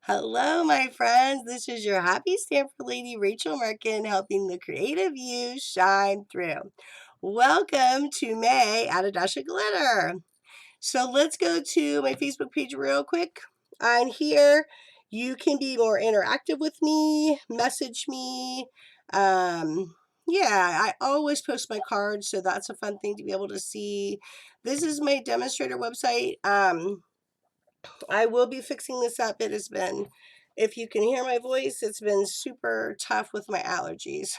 Hello, my friends. This is your happy stamper lady, Rachel Merkin, helping the creative you shine through. Welcome to May Add a Dash of Glitter. So let's go to my Facebook page real quick. On here, you can be more interactive with me, message me. Yeah, I always post my cards, so that's a fun thing to be able to see. This is my demonstrator website. I will be fixing this up. It has been, if you can hear my voice, it's been super tough with my allergies.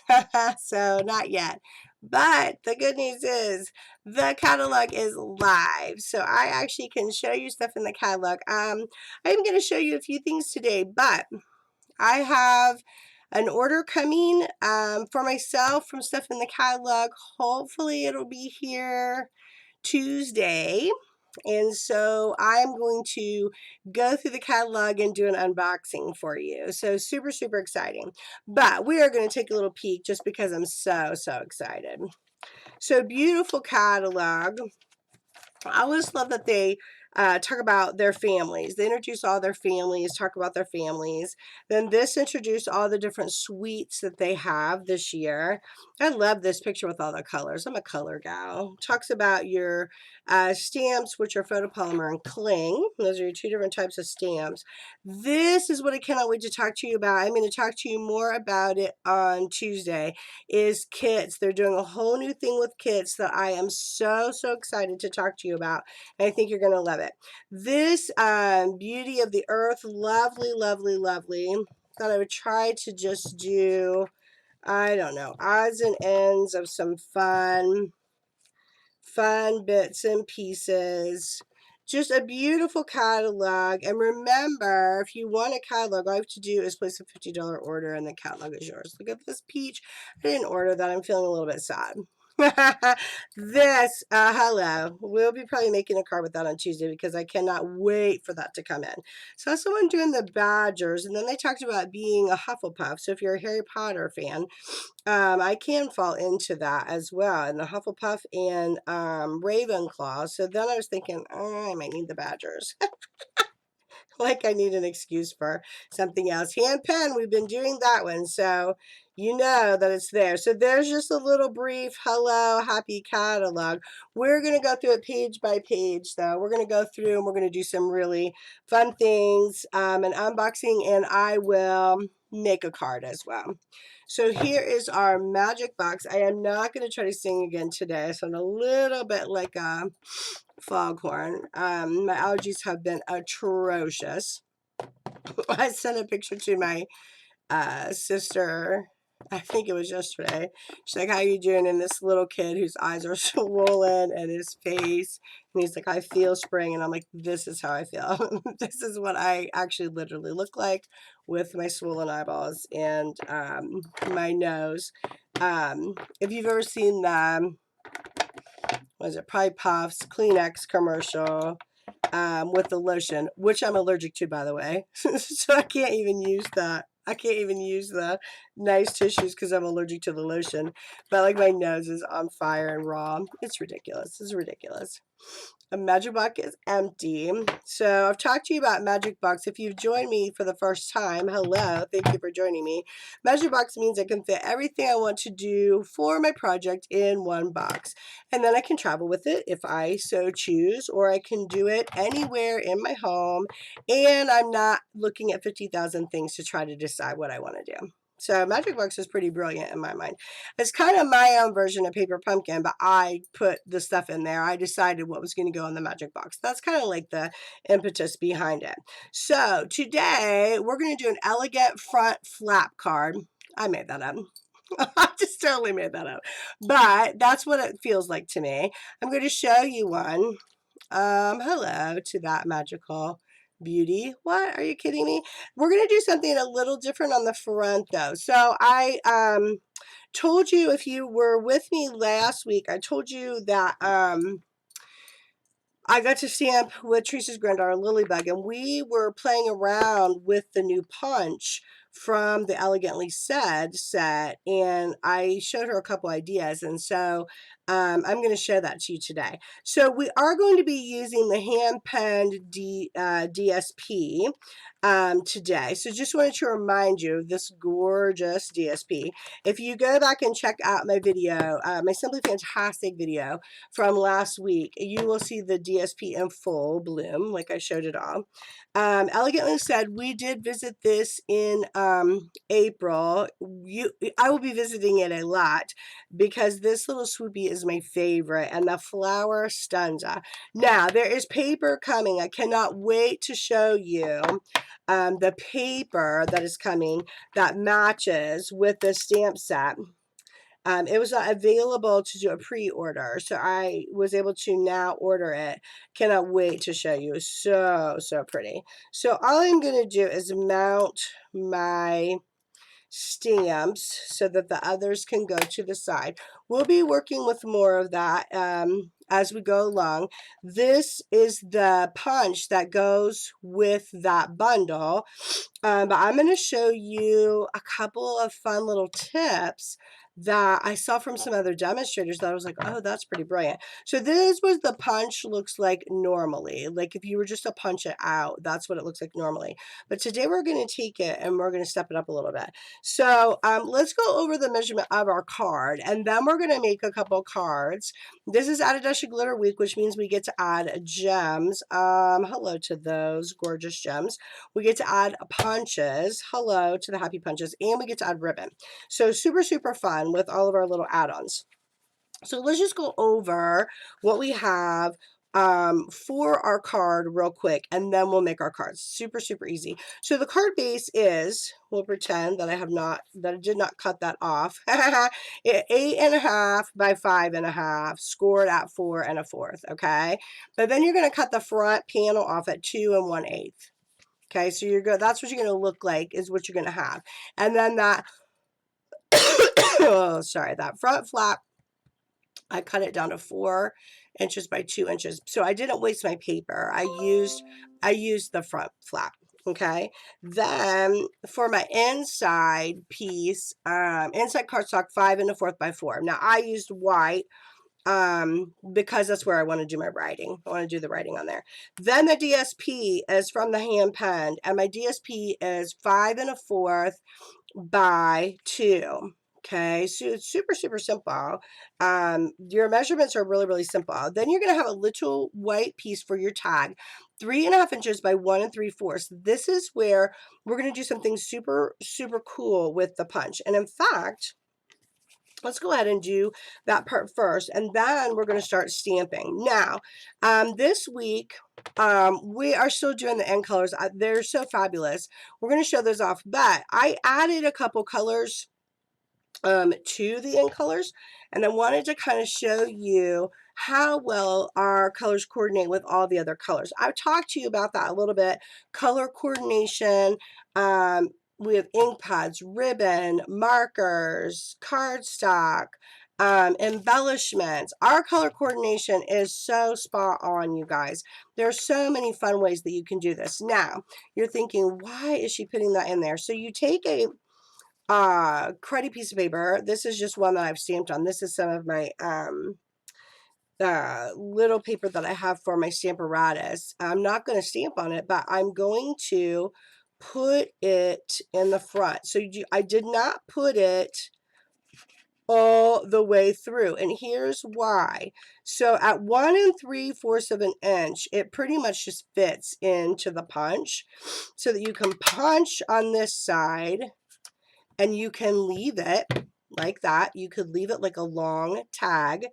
So not yet. But the good news is the catalog is live. So I actually can show you stuff in the catalog. I'm going to show you a few things today, but I have an order coming for myself from stuff in the catalog. Hopefully it'll be here Tuesday. And so I'm going to go through the catalog and do an unboxing for you. So super, super exciting. But we are going to take a little peek just because I'm so, so excited. So beautiful catalog. I always love that they talk about their families. They introduce all their families, talk about their families. Then this introduced all the different suites that they have this year. I love this picture with all the colors. I'm a color gal. Talks about your stamps, which are photopolymer and cling. Those are your two different types of stamps. This is what I cannot wait to talk to you about. I'm going to talk to you more about it on Tuesday, is kits. They're doing a whole new thing with kits that I am so, so excited to talk to you about. And I think you're going to love it. This Beauty of the Earth, lovely, lovely, lovely. Thought I would try to just do, I don't know, odds and ends of some fun bits and pieces. Just a beautiful catalog. And remember, if you want a catalog, all you have to do is place a $50 order and the catalog is yours. Look at this peach. I didn't order that. I'm feeling a little bit sad. This, hello. We'll be probably making a card with that on Tuesday because I cannot wait for that to come in. So someone doing the Badgers, and then they talked about being a Hufflepuff. So if you're a Harry Potter fan, I can fall into that as well, and the Hufflepuff and Ravenclaw. So then I was thinking, oh, I might need the Badgers. Like I need an excuse for something else. Hand pen, we've been doing that one, so you know that it's there. So there's just a little brief hello, happy catalog. We're going to go through it page by page, though. We're going to go through and we're going to do some really fun things, an unboxing, and I will make a card as well. So here is our magic box. I am not going to try to sing again today, so I'm a little bit like a foghorn. My allergies have been atrocious. I sent a picture to my sister, I think it was yesterday. She's like, how you doing? And this little kid whose eyes are swollen and his face, and he's like, I feel spring. And I'm like, this is how I feel. This is what I actually literally look like with my swollen eyeballs and my nose. If you've ever seen the was it Pride Puffs Kleenex commercial with the lotion, which I'm allergic to, by the way. So I can't even use that. I can't even use the nice tissues because I'm allergic to the lotion. But like my nose is on fire and raw. It's ridiculous. It's ridiculous. A Magic Box is empty. So I've talked to you about Magic Box. If you've joined me for the first time, hello, thank you for joining me. Magic Box means I can fit everything I want to do for my project in one box. And then I can travel with it if I so choose, or I can do it anywhere in my home. And I'm not looking at 50,000 things to try to decide what I want to do. So Magic Box is pretty brilliant in my mind. It's kind of my own version of Paper Pumpkin, but I put the stuff in there. I decided what was going to go in the Magic Box. That's kind of like the impetus behind it. So today we're going to do an elegant front flap card. I made that up. I just totally made that up. But that's what it feels like to me. I'm going to show you one. Hello to that magical beauty. What? Are you kidding me? We're going to do something a little different on the front, though. So I told you, if you were with me last week, I told you that I got to stamp with Teresa's granddaughter, Lilybug, and we were playing around with the new punch from the Elegantly Said set, and I showed her a couple ideas. And so I'm going to show that to you today. So we are going to be using the hand-penned DSP today. So just wanted to remind you of this gorgeous DSP. If you go back and check out my video, my Simply Fantastic video from last week, you will see the DSP in full bloom, like I showed it all. Elegantly Said, we did visit this in April. I will be visiting it a lot because this little swoopy is my favorite, and the flower stanza. Now, there is paper coming. I cannot wait to show you the paper that is coming that matches with the stamp set. It was not available to do a pre-order, so I was able to now order it. Cannot wait to show you. So pretty. So all I'm going to do is mount my stamps so that the others can go to the side. We'll be working with more of that as we go along. This is the punch that goes with that bundle, but I'm going to show you a couple of fun little tips that I saw from some other demonstrators that I was like, oh, that's pretty brilliant. So this was the punch looks like normally. Like if you were just to punch it out, that's what it looks like normally. But today we're going to take it and we're going to step it up a little bit. So let's go over the measurement of our card, and then we're going to make a couple cards. This is Add a Dash of Glitter Week, which means we get to add gems. Hello to those gorgeous gems. We get to add punches. Hello to the happy punches. And we get to add ribbon. So super fun with all of our little add-ons. So let's just go over what we have for our card real quick, and then we'll make our cards. Super easy. So the card base is, we'll pretend that I did not cut that off. 8.5 by 5.5, scored at 4 1/4. Okay, but then you're going to cut the front panel off at 2 1/8. Okay, so that's what you're going to look like, is what you're going to have. And then that oh, sorry, that front flap, I cut it down to 4 inches by 2 inches. So I didn't waste my paper. I used the front flap. Okay. Then for my inside piece, inside cardstock 5 1/4 by 4. Now I used white because that's where I want to do my writing. I want to do the writing on there. Then the DSP is from the hand penned, and my DSP is 5 1/4 by 2. Okay, so it's super simple. Your measurements are really simple. Then you're going to have a little white piece for your tag, 3.5 inches by 1 3/4. This is where we're going to do something super cool with the punch. And in fact, let's go ahead and do that part first, and then we're going to start stamping. Now, this week, we are still doing the end colors. They're so fabulous. We're going to show those off, but I added a couple colors to the end colors, and I wanted to kind of show you how well our colors coordinate with all the other colors. I've talked to you about that a little bit. Color coordination, we have ink pads, ribbon, markers, cardstock, embellishments. Our color coordination is so spot on, you guys. There are so many fun ways that you can do this. Now, you're thinking, why is she putting that in there? So you take a cruddy piece of paper. This is just one that I've stamped on. This is some of my little paper that I have for my Stamparatus. I'm not going to stamp on it, but I'm going to put it in the front. So I did not put it all the way through, and here's why. So at 1 3/4 of an inch, it pretty much just fits into the punch, so that you can punch on this side, and you can leave it like that. You could leave it like a long tag,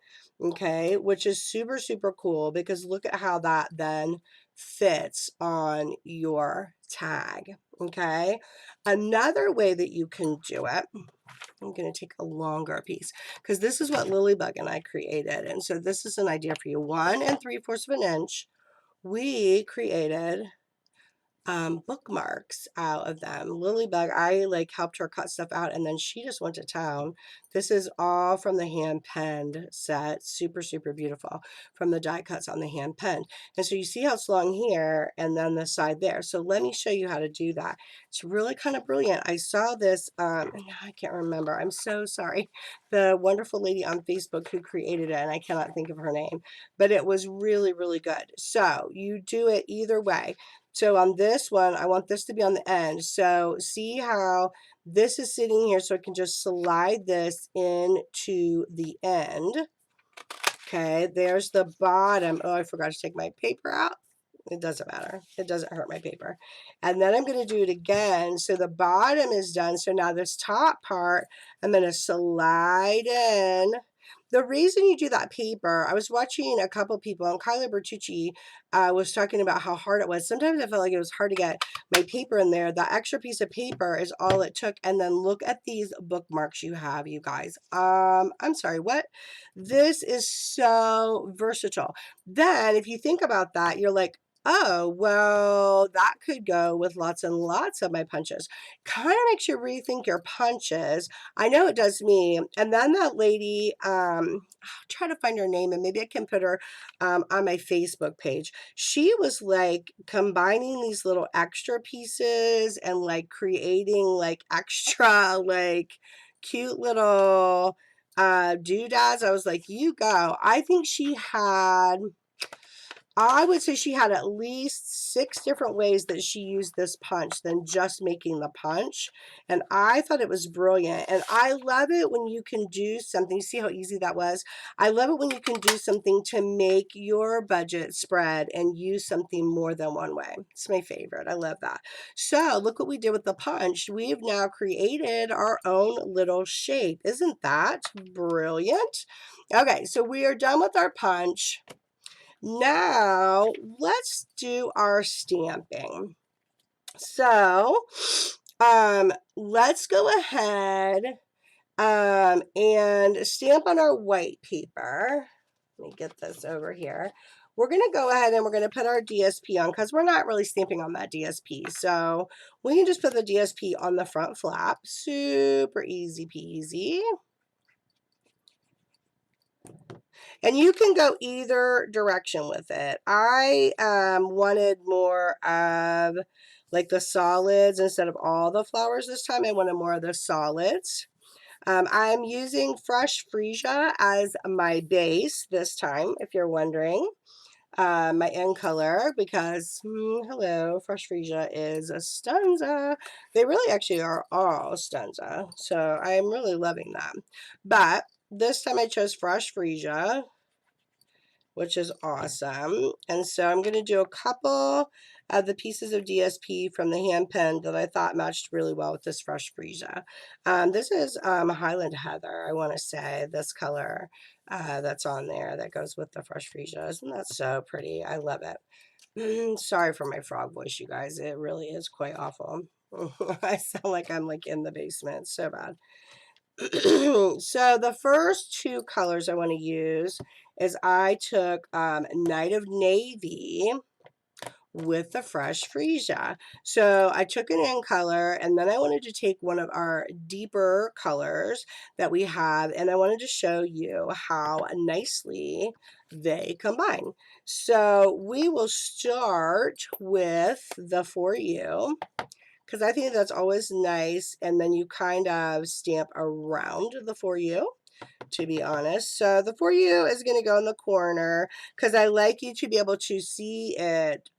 okay, which is super cool, because look at how that then fits on your tag. Okay, another way that you can do it, I'm going to take a longer piece, because this is what Lilybug and I created, and so this is an idea for you. 1 3/4 of an inch, we created bookmarks out of them. Lilybug, I like helped her cut stuff out and then she just went to town. This is all from the hand penned set. Super, super beautiful from the die cuts on the hand penned. And so you see how it's long here and then the side there. So let me show you how to do that. It's really kind of brilliant. I saw this, I can't remember. I'm so sorry. The wonderful lady on Facebook who created it, and I cannot think of her name, but it was really, really good. So you do it either way. So on this one, I want this to be on the end. So see how this is sitting here, so I can just slide this into the end. Okay, there's the bottom. Oh, I forgot to take my paper out. It doesn't matter. It doesn't hurt my paper. And then I'm going to do it again. So the bottom is done. So now this top part, I'm going to slide in. The reason you do that paper, I was watching a couple people, and Kyla Bertucci was talking about how hard it was. Sometimes I felt like it was hard to get my paper in there. The extra piece of paper is all it took. And then look at these bookmarks you have, you guys. I'm sorry, what? This is so versatile. Then if you think about that, you're like, oh, well, that could go with lots and lots of my punches. Kind of makes you rethink your punches. I know it does me. And then that lady, I'll try to find her name and maybe I can put her on my Facebook page. She was like combining these little extra pieces and like creating like extra, like cute little doodads. I was like, you go. I would say she had at least 6 different ways that she used this punch than just making the punch. And I thought it was brilliant. And I love it when you can do something. You see how easy that was? I love it when you can do something to make your budget spread and use something more than one way. It's my favorite. I love that. So look what we did with the punch. We've now created our own little shape. Isn't that brilliant? Okay, so we are done with our punch. Now, let's do our stamping. So, let's go ahead and stamp on our white paper. Let me get this over here. We're going to go ahead and we're going to put our DSP on because we're not really stamping on that DSP. So, we can just put the DSP on the front flap. Super easy peasy. And you can go either direction with it. I wanted more of like the solids instead of all the flowers this time. I wanted more of the solids. I'm using Fresh Freesia as my base this time, if you're wondering. My end color because, hello, Fresh Freesia is a stanza. They really actually are all stanza. So I'm really loving them. But this time I chose Fresh Freesia, which is awesome. And so I'm going to do a couple of the pieces of DSP from the hand pen that I thought matched really well with this Fresh Freesia. This is Highland Heather, I want to say, this color that's on there that goes with the Fresh Freesia. Isn't that so pretty? I love it. Sorry for my frog voice, you guys. It really is quite awful. I sound like I'm like in the basement. It's so bad. So the first 2 colors I want to use is I took Night of Navy with the Fresh Freesia. So I took an in color and then I wanted to take one of our deeper colors that we have and I wanted to show you how nicely they combine. So we will start with the For You, because I think that's always nice, and then you kind of stamp around the For You, to be honest. So the For You is going to go in the corner because I like you to be able to see it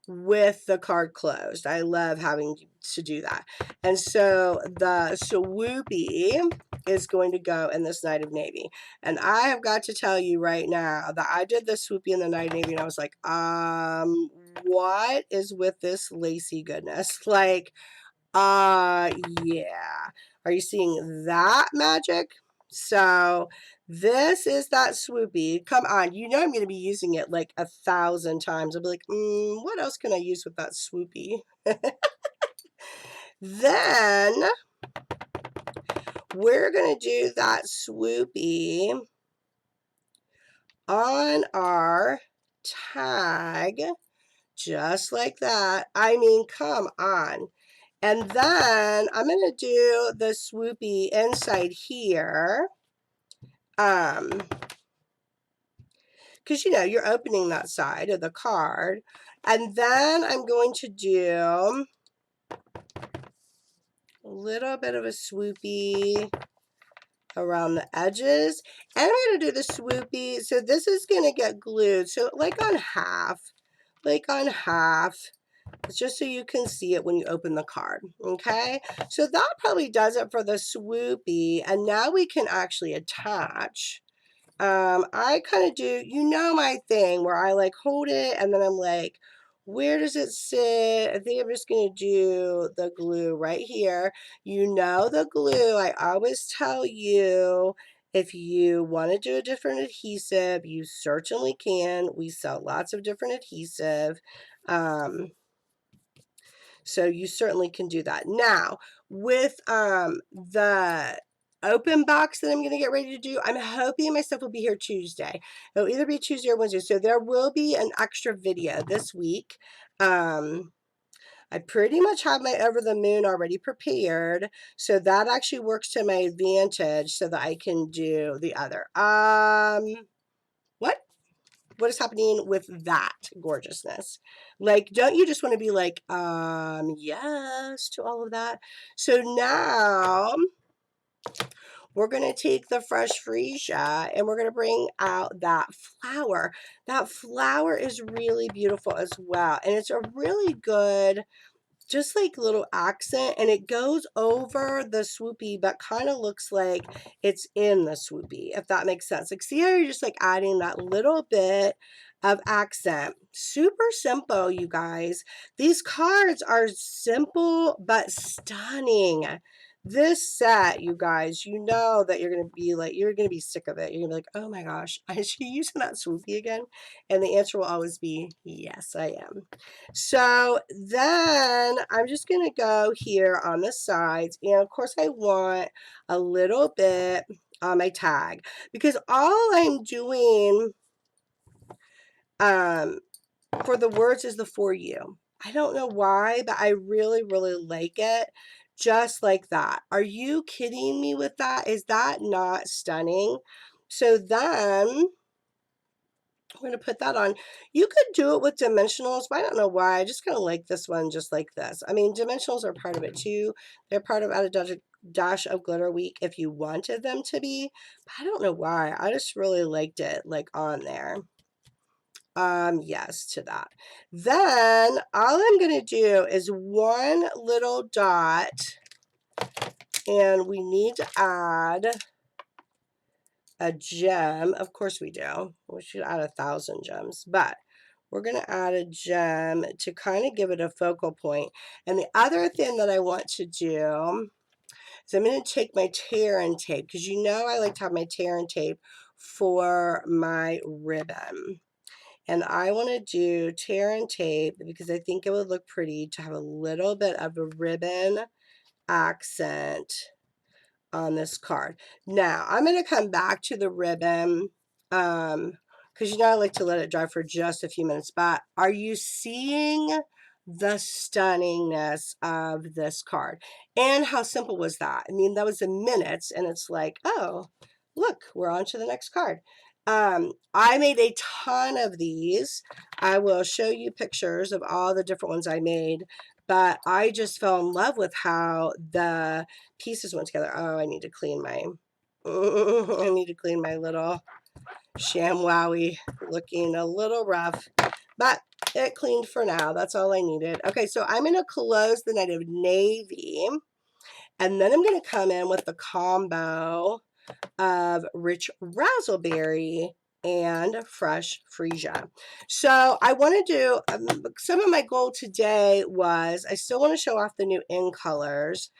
with the card closed. I love having to do that. And so the swoopy is going to go in this Night of Navy. And I have got to tell you right now that I did the swoopy in the Night of Navy and I was like, what is with this lacy goodness? Like, yeah. Are you seeing that magic? So this is that swoopy. Come on, you know I'm going to be using it like 1,000 times. I'll be like, what else can I use with that swoopy? Then we're going to do that swoopy on our tag just like that. I mean, come on. And then I'm going to do the swoopy inside here. Because, you know, you're opening that side of the card. And then I'm going to do a little bit of a swoopy around the edges. And I'm going to do the swoopy. So this is going to get glued. So like on half. Just so you can see it when you open the card. Okay. So that probably does it for the swoopy. And now we can actually attach. I kind of do, you know, my thing where I like hold it and then I'm like, where does it sit? I think I'm just going to do the glue right here. You know, the glue, I always tell you, if you want to do a different adhesive, you certainly can. We sell lots of different adhesive. So you certainly can do that. Now, with the open box that I'm going to get ready to do, I'm hoping my stuff will be here Tuesday. It'll either be Tuesday or Wednesday. So there will be an extra video this week. I pretty much have my Over the Moon already prepared. So that actually works to my advantage so that I can do the other. What is happening with that gorgeousness? Like, don't you just want to be like, yes to all of that? So now we're going to take the fresh freesia and we're going to bring out that flower. That flower is really beautiful as well. And it's a really good, just like little accent, and it goes over the swoopy but kind of looks like it's in the swoopy, if that makes sense. Like, see how you're just like adding that little bit of accent. Super simple, you guys. These cards are simple but stunning. This set, you guys, you know that you're going to be like, you're going to be sick of it. You're going to be like, oh my gosh, is she using that swoopy again? And the answer will always be, yes, I am. So then I'm just going to go here on the sides. And of course I want a little bit on my tag because all I'm doing for the words is the for you. I don't know why, but I really, really like it. Just like that. Are you kidding me with that? Is that not stunning? So then I'm going to put that on. You could do it with dimensionals, but I don't know why. I just kind of like this one just like this. I mean, dimensionals are part of it too. They're part of Add a Dash of Glitter Week if you wanted them to be. But I don't know why. I just really liked it like on there. Yes to that. Then all I'm going to do is one little dot, and we need to add a gem. Of course we do. We should add 1,000 gems, but we're going to add a gem to kind of give it a focal point. And the other thing that I want to do is I'm going to take my tear and tape, because you know I like to have my tear and tape for my ribbon. And I want to do tear and tape because I think it would look pretty to have a little bit of a ribbon accent on this card. Now, I'm going to come back to the ribbon because you know I like to let it dry for just a few minutes. But are you seeing the stunningness of this card? And how simple was that? I mean, that was in minutes, and it's like, oh, look, we're on to the next card. I made a ton of these. I will show you pictures of all the different ones I made, but I just fell in love with how the pieces went together. Oh, I need to clean my, I need to clean my little ShamWowie, looking a little rough, but it cleaned for now. That's all I needed. Okay, so I'm going to close the night of navy, and then I'm going to come in with the combo of rich razzleberry and fresh freesia. So I want to do some of my goal today was I still want to show off the new in colors,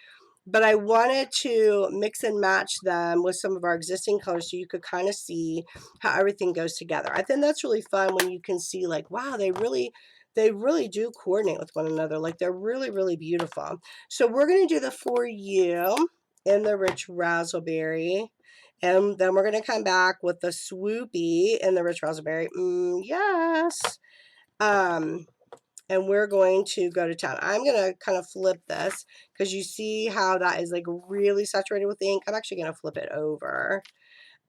but I wanted to mix and match them with some of our existing colors so you could kind of see how everything goes together. I think that's really fun when you can see like, wow, they really do coordinate with one another. Like they're really, really beautiful. So we're going to do the For You in the rich razzleberry. And then we're going to come back with the swoopy in the rich raspberry. Yes. and we're going to go to town. I'm going to kind of flip this because you see how that is like really saturated with ink. I'm actually going to flip it over.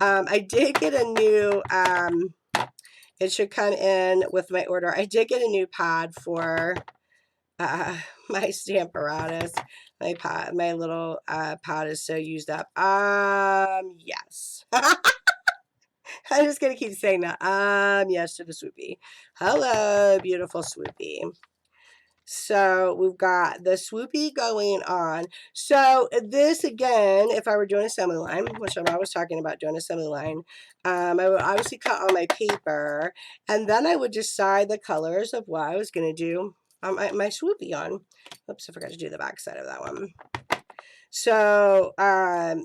I did get a new, it should come in with my order. I did get a new pad for my Stamparatus. My little pad is so used up. Yes. I'm just going to keep saying that. Yes to the swoopy. Hello, beautiful swoopy. So we've got the swoopy going on. So this again, if I were doing assembly line, which I'm always talking about doing assembly line, I would obviously cut on my paper, and then I would decide the colors of what I was going to do my swoopy on. Oops, I forgot to do the back side of that one. So,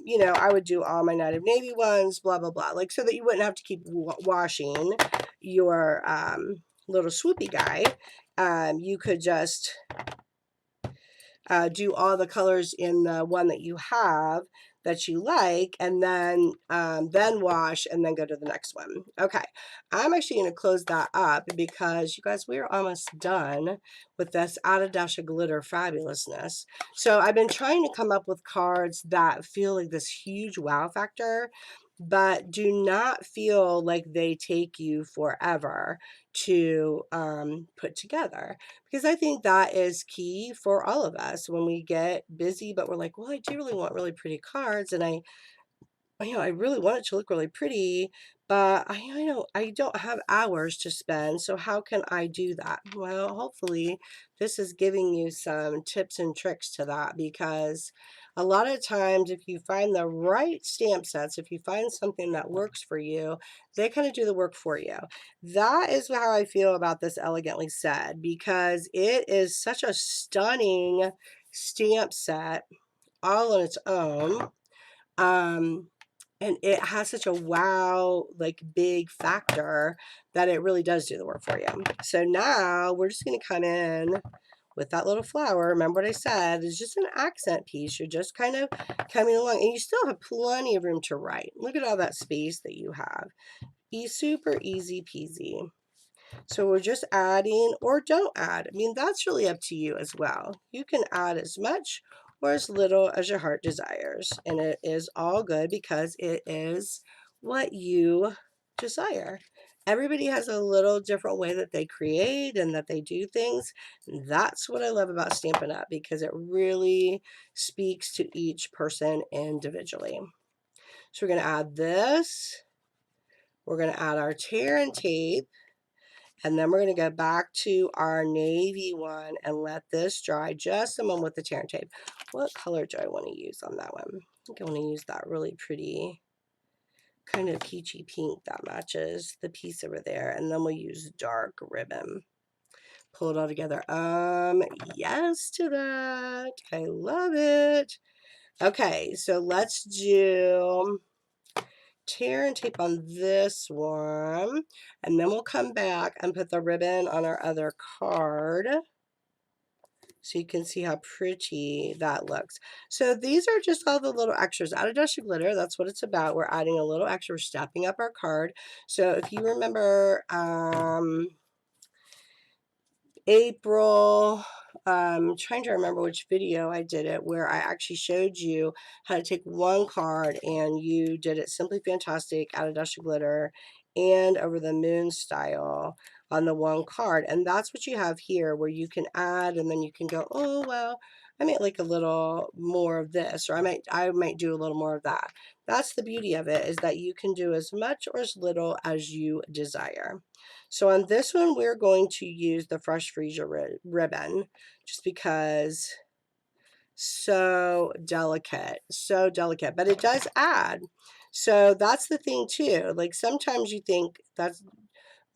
you know, I would do all my Night of Navy ones, blah, blah, blah, like so that you wouldn't have to keep washing your little swoopy guy. You could just do all the colors in the one that you have that you like, and then wash and then go to the next one. Okay, I'm actually going to close that up because you guys, we're almost done with this Add a Dash of Glitter fabulousness. So I've been trying to come up with cards that feel like this huge wow factor, but do not feel like they take you forever to put together, because I think that is key for all of us when we get busy, but we're like, well, I do really want really pretty cards, and I really want it to look really pretty, but I don't have hours to spend. So how can I do that? Well, hopefully this is giving you some tips and tricks to that, because a lot of times if you find the right stamp sets, if you find something that works for you, they kind of do the work for you. That is how I feel about this Elegantly Said, because it is such a stunning stamp set all on its own. And it has such a wow, like big factor that it really does do the work for you. So now we're just going to come in with that little flower. Remember what I said, it's just an accent piece. You're just kind of coming along, and you still have plenty of room to write. Look at all that space that you have. Super easy peasy. So we're just adding or don't add. I mean, that's really up to you as well. You can add as much or as little as your heart desires. And it is all good because it is what you desire. Everybody has a little different way that they create and that they do things. That's what I love about Stampin' Up, because it really speaks to each person individually. So we're going to add this. We're going to add our tear and tape. And then we're going to go back to our navy one and let this dry just a moment with the tear and tape. What color do I want to use on that one? I think I want to use that really pretty kind of peachy pink that matches the piece over there. And then we'll use dark ribbon. Pull it all together. Yes to that. I love it. Okay, so let's do tear and tape on this one, and then we'll come back and put the ribbon on our other card so you can see how pretty that looks. So these are just all the little extras. Add a Dash of Glitter, that's what it's about. We're adding a little extra. We're stepping up our card. So if you remember April, trying to remember which video I did it, where I actually showed you how to take one card and you did it Simply Fantastic, Add a Dash of Glitter, and Over the Moon style on the one card. And that's what you have here, where you can add and then you can go, oh, well, I might like a little more of this, or I might do a little more of that. That's the beauty of it, is that you can do as much or as little as you desire. So on this one, we're going to use the Fresh Freesia ribbon, just because so delicate, but it does add. So that's the thing too. Like sometimes you think that's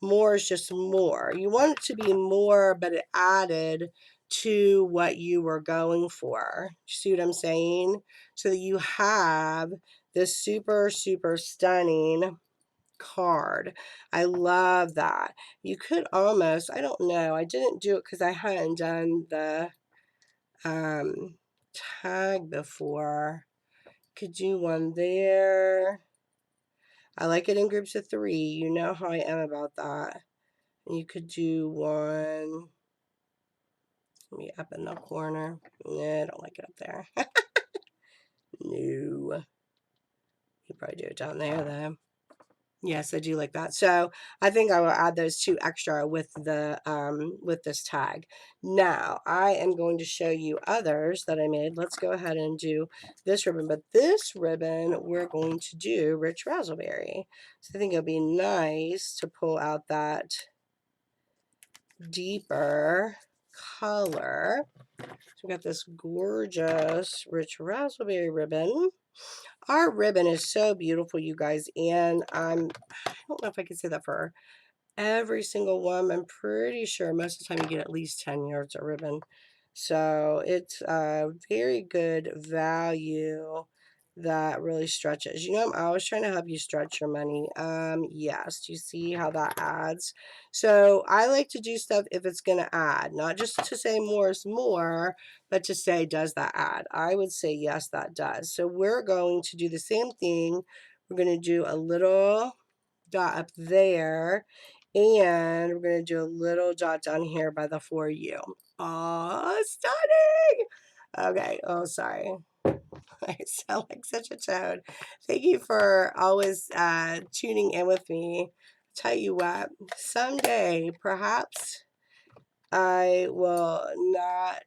more is just more. You want it to be more, but it added to what you were going for. You see what I'm saying? So that you have this super, super stunning card. I love that. You could almost, I don't know, I didn't do it because I hadn't done the tag before. Could do one there. I like it in groups of 3. You know how I am about that. You could do one Maybe up in the corner. I don't like it up there. No. You probably do it down there though. Yes, I do like that. So I think I will add those 2 extra with the with this tag. Now I am going to show you others that I made. Let's go ahead and do this ribbon. But this ribbon we're going to do rich raspberry. So I think it'll be nice to pull out that deeper color. So we got this gorgeous rich raspberry ribbon. Our ribbon is so beautiful, you guys, and I don't know if I can say that for every single one. I'm pretty sure most of the time you get at least 10 yards of ribbon. So it's a very good value that really stretches. You know, I'm always trying to help you stretch your money. Yes, do you see how that adds? So I like to do stuff if it's going to add, not just to say more is more, but to say, does that add? I would say, yes, that does. So we're going to do the same thing. We're going to do a little dot up there, and we're going to do a little dot down here by the For You. Oh, stunning! Okay, oh, sorry. I sound like such a toad. Thank you for always tuning in with me. Tell you what, someday, perhaps, I will not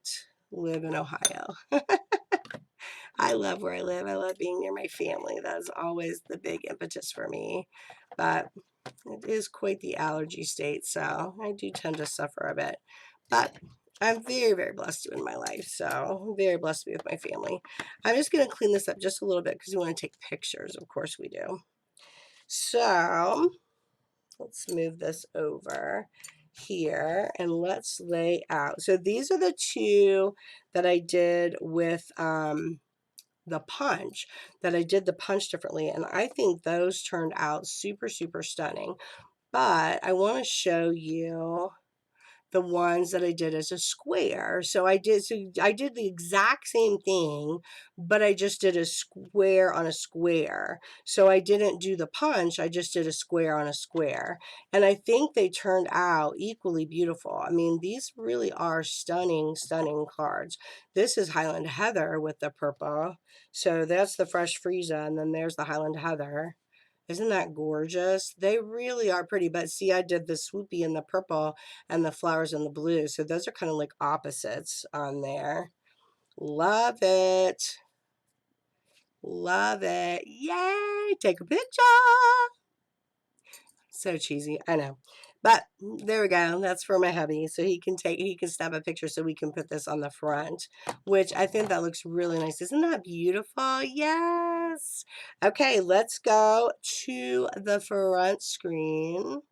live in Ohio. I love where I live. I love being near my family. That is always the big impetus for me. But it is quite the allergy state, so I do tend to suffer a bit. But I'm very, very blessed in my life, so I'm very blessed to be with my family. I'm just going to clean this up just a little bit because we want to take pictures. Of course we do. So let's move this over here and let's lay out. So these are the 2 that I did with the punch, that I did the punch differently, and I think those turned out super, super stunning. But I want to show you the ones that I did as a square. So I did the exact same thing, but I just did a square on a square. So I didn't do the punch, I just did a square on a square. And I think they turned out equally beautiful. I mean, these really are stunning, stunning cards. This is Highland Heather with the purple. So that's the Fresh Frieza, and then there's the Highland Heather. Isn't that gorgeous? They really are pretty. But see, I did the swoopy in the purple and the flowers in the blue. So those are kind of like opposites on there. Love it. Love it. Yay! Take a picture. So cheesy, I know. But there we go. That's for my hubby. So he can snap a picture so we can put this on the front, which I think that looks really nice. Isn't that beautiful? Yes. Okay, let's go to the front screen.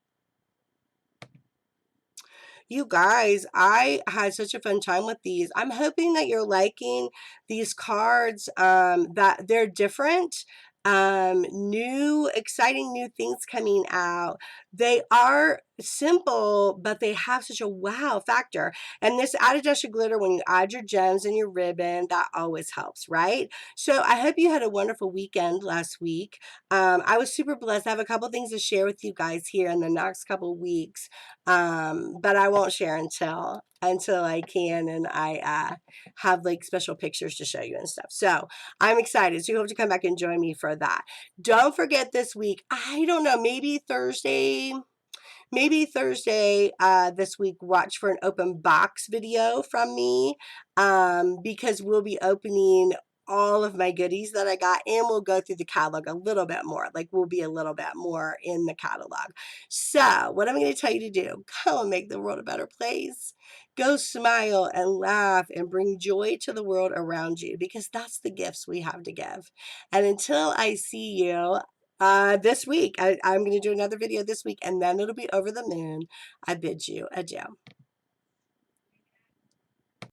You guys, I had such a fun time with these. I'm hoping that you're liking these cards, that they're different. New, exciting new things coming out. They are simple, but they have such a wow factor. And this added dash of glitter, when you add your gems and your ribbon, that always helps, right? So I hope you had a wonderful weekend last week. I was super blessed. I have a couple things to share with you guys here in the next couple weeks, but I won't share until I can, and I have like special pictures to show you and stuff. So I'm excited. So you hope to come back and join me for that. Don't forget this week, I don't know, maybe Thursday this week, watch for an open box video from me, because we'll be opening all of my goodies that I got, and we'll go through the catalog a little bit more. Like, we'll be a little bit more in the catalog. So what I'm going to tell you to do, go and make the world a better place. Go smile and laugh and bring joy to the world around you, because that's the gifts we have to give. And until I see you this week, I'm going to do another video this week, and then it'll be over the moon. I bid you adieu.